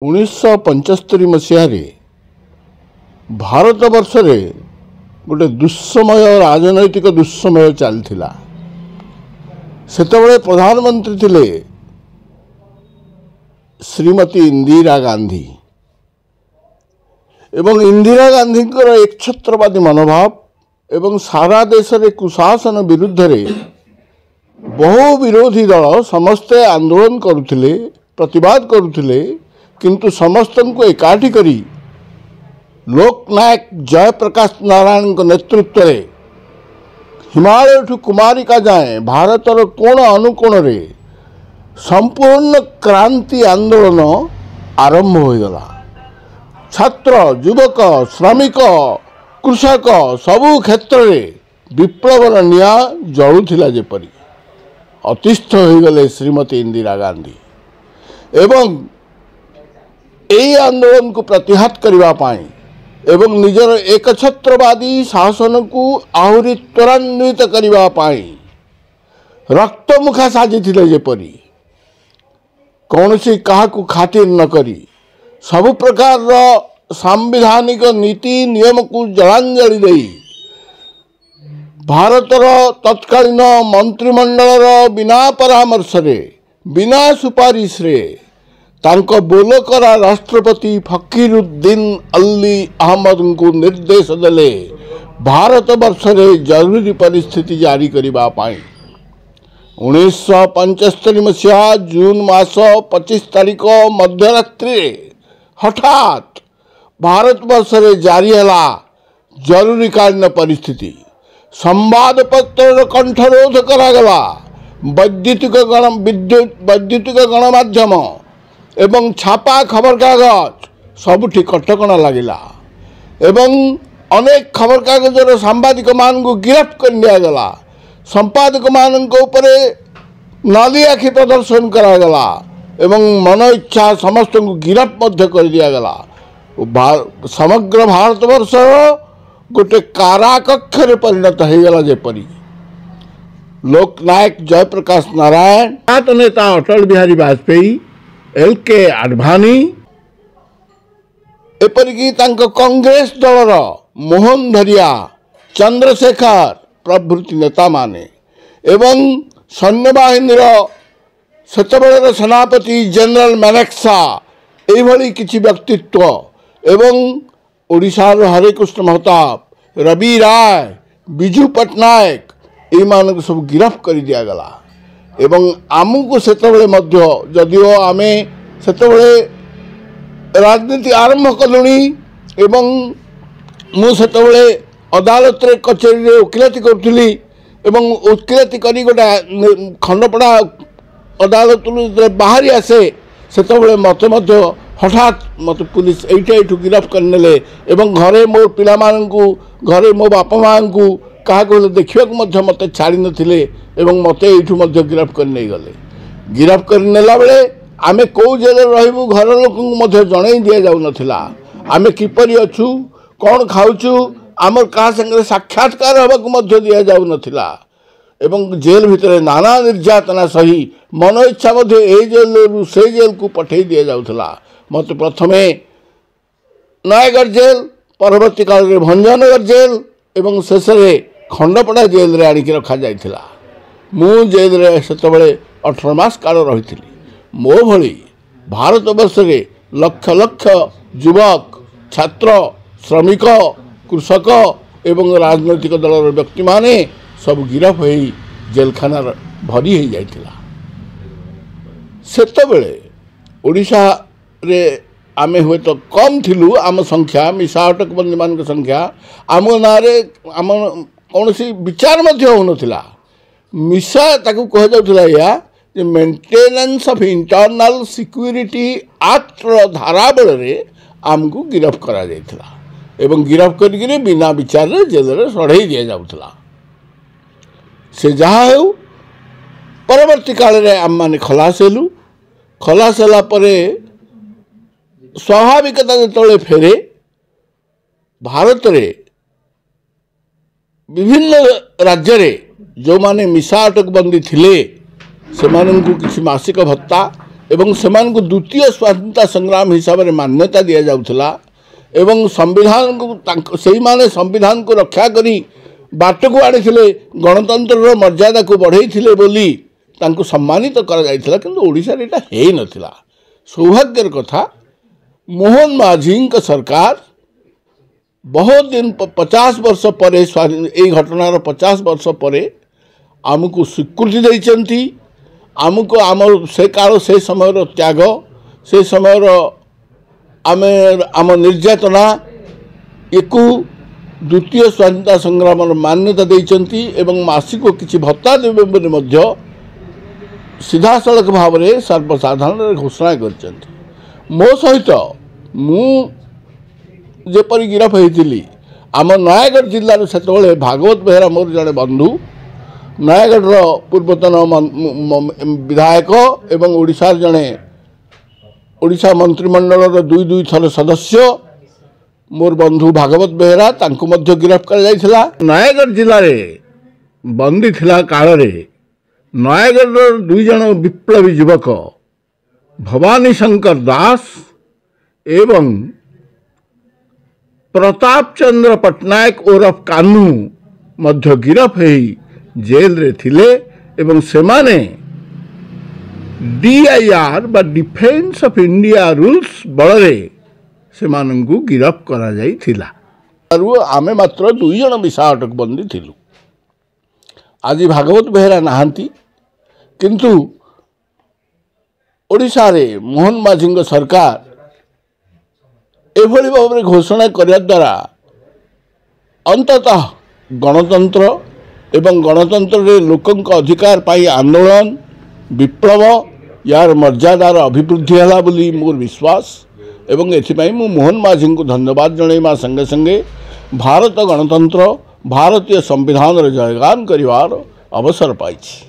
1975 ମସିହାରେ ଭାରତବର୍ଷରେ ଗୋଟେ ଦୁଃସମୟ ରାଜନୈତିକ ଦୁଃସମୟ ଚାଲିଥିଲା। ସେତେବେଳେ ପ୍ରଧାନମନ୍ତ୍ରୀ ଥିଲେ ଶ୍ରୀମତୀ ଇନ୍ଦିରା ଗାନ୍ଧୀ ଏବଂ ଇନ୍ଦିରା ଗାନ୍ଧୀଙ୍କର ଏକଛତ୍ରବାଦୀ ମନୋଭାବ ଏବଂ ସାରା ଦେଶରେ କୁଶାସନ ବିରୁଦ୍ଧରେ ବହୁ ବିରୋଧୀ ଦଳ ସମସ୍ତେ ଆନ୍ଦୋଳନ କରୁଥିଲେ, ପ୍ରତିବାଦ କରୁଥିଲେ, किंतु समस्त को एकाठी करी लोकनायक जयप्रकाश नारायण नेतृत्व में हिमालय ठू कुमारिका जाए भारतर कोण अनुकोण रे संपूर्ण क्रांति आंदोलन आरंभ हो गला। छात्र, युवक, श्रमिक, कृषक सबु क्षेत्र में विप्लवर निया जलुथिला जेपरी अतिष्ठ हो गले श्रीमती इंदिरा गांधी एवं यही आंदोलन को प्रतिहत करने एवं निजर एकछत्रवादी शासन को आहुरी त्वरान्वित करने रक्तमुखा साजी जेपरी कौन सी क्या खातिर न करी सबु प्रकार सांविधानिक नीति नियम को जलांजलि दे भारतर तत्कालीन मंत्रिमंडल बिना परामर्श रे बिना सुपारिश रे तांको बोलकरा राष्ट्रपति फकीरुद्दीन अली अहमद को निर्देश देले भारत वर्ष में जरूरी परिस्थिति जारी करबा पाई 1975 मसीहा जून मास 25 तारीख मध्यरात्रि हठात भारत वर्ष में जारी है जरूरीकालीन परिस्थिति। संवाद पत्र कंठरोध करागला, वैद्युतिक गणमाध्यम एवं छापा खबर कागज सबुठी कटकणा लगिला एवं अनेक खबर कागजर सांबादिक मान को गिरफ्त कर लिया गला। संपादक मान नाली आखि प्रदर्शन करागला एवं मन इच्छा समस्त को गिरफ्त कर दिया गला। समग्र भारतवर्ष गोटे काराकक्ष परिणत हो गला जेपरी लोकनायक जयप्रकाश नारायण, नेता अटल बिहारी वाजपेयी, एल.के. आडवाणी एपरिकी कांग्रेस दलर मोहन धरिया, चंद्रशेखर प्रभृति नेता माने एवं सैन्यबाहिनी सेतबेलर सेनापति जनरल मानेक्शा एभली किछि व्यक्तित्व एवं ओडिशार हरिकृष्ण महताब, रवि राय, बिजू पट्टनायक ये सब गिरफ्त कर दिया गला एवं आमको सेतबेले मध्य जदिओ आमे सेतबेले राजनीति आरंभ कलुणी एवं मु सेतबेले अदालत रे कचेरी रे वकिलाती करुली एवं वकिलाती करी गोटे खंडपड़ा अदालत बाहरी आसे सेतबेले मते मध्य हठात मत पुलिस एठू गिरफ्त करने एवं घरे मो पिला घरे मो बापा माँ को क्या देखा मत छाड़ी नथिले एवं मत एठू गिरफ्त कर नहीं गले। गिरफ्त कर नेला बेले आमे कौ जेल रहबू घर लोक जन दि जाऊ नथिला। आमे किपरि अछु, कौन खाऊचु, आमर क्या संगे साक्षात्कार हवा दि जाऊ नथिला एवं जेल भितर नाना निर्यातना सही मन इच्छा ए जेल से जेल को पठे दि जाऊला। मत प्रथमे नयागढ़ जेल, परवर्ती काल में भंजनगर जेल एवं शेष खंडपड़ा जेल रे आनिक रखा जाइथिला। मु जेल रे सेतबेले 18 मास काल रही। मो भली भारतवर्ष रे लक्ष लक्ष युवक, छात्र, श्रमिक, कृषक एवं राजनैतिक दलर व्यक्ति माने सब गिरफ्त हो जेलखाना भरी हो जाइथिला। सेतबेले ओडिशा रे आमे हुए तो कम थिलु, आम संख्या मिसा अटकबंदी मान संख्या आम नारे आम कौन सी विचार होता मिसा ताकू कह जाउथला या जे maintenance of internal security act धारा बल आमको गिरफ्त करा जाइथला एवं गिरफ्त करी बिना विचार जेल रे सढ़ई दि जाउथला। से जहा हो परवर्ती काल रे आम माने खलास हेलु। खलास होला परे स्वाभाविकता जो फेरे भारत रे विभिन्न राज्य रे जो माने मिसा अटकबंदी थिले से किसी मासिक भत्ता एवं सेमानकु द्वितीय स्वाधीनता संग्राम हिसाब से मान्यता दि जाउथला एवं संविधान को सही माने संविधान को रक्षा करी बाट को आनी गणतंत्र मर्यादा को बढ़ई बोली तांको सम्मानित करा जायथिला किंतु ओडिसा रे एटा हेई नथिला। सौभाग्यर कथा मोहन माझी सरकार बहुत दिन 50 वर्ष पर यही घटनार 50 वर्ष पर आमको स्वीकृति देइचंती आमको आम से काल से समय त्याग से समय आम निर्यातना एकु द्वितीय स्वाधीनता संग्राम मान्यता देइचंती एवं मासिक किसी भत्ता देवे बोली मध्य सीधा सड़क भाव में सर्वसाधारण घोषणा करचंती। मो सहित मु जेपरी गिरफ होती आम नयागढ़ जिलार से भागवत बेहरा मोर जड़े बंधु नयागढ़ पूर्वतन विधायक एवं ओडिशार जड़े ओडिशा मंत्रिमंडल दुई थर सदस्य मोर बंधु भागवत बेहरा तांको मध्य गिरफ कर जाइथिला। नयागढ़ जिले में बंदी थिला काल रे नयागढ़ दुई जन विप्लवी युवक भवानी शंकर दास एवं प्रताप चंद्र पट्टनायक ओरफ कान्हू मध्य गिरफ होई जेल रे थिले एवं सेमाने DIR बा डिफेन्स ऑफ इंडिया रूल्स बलरे सेमानंकु गिरफ करा जाई थिला। आमे मात्र दुई जन विशा अटक बंदी थिलु। आज भागवत बेहरा नहांती किंतु ओडिशा रे मोहन माझी सरकार एभली भाव में घोषणा करने द्वारा अंततः गणतंत्र एवं गणतंत्र रे लोकंक अधिकार पाई आंदोलन विप्लव यार मर्यादार अभिवृद्धि है बोली मोर विश्वास एवं एथिपाई मु मोहन माझी को धन्यवाद जणैमा संगे संगे भारत गणतंत्र भारतीय संविधान रे जयगान करिवार अवसर पाइछि।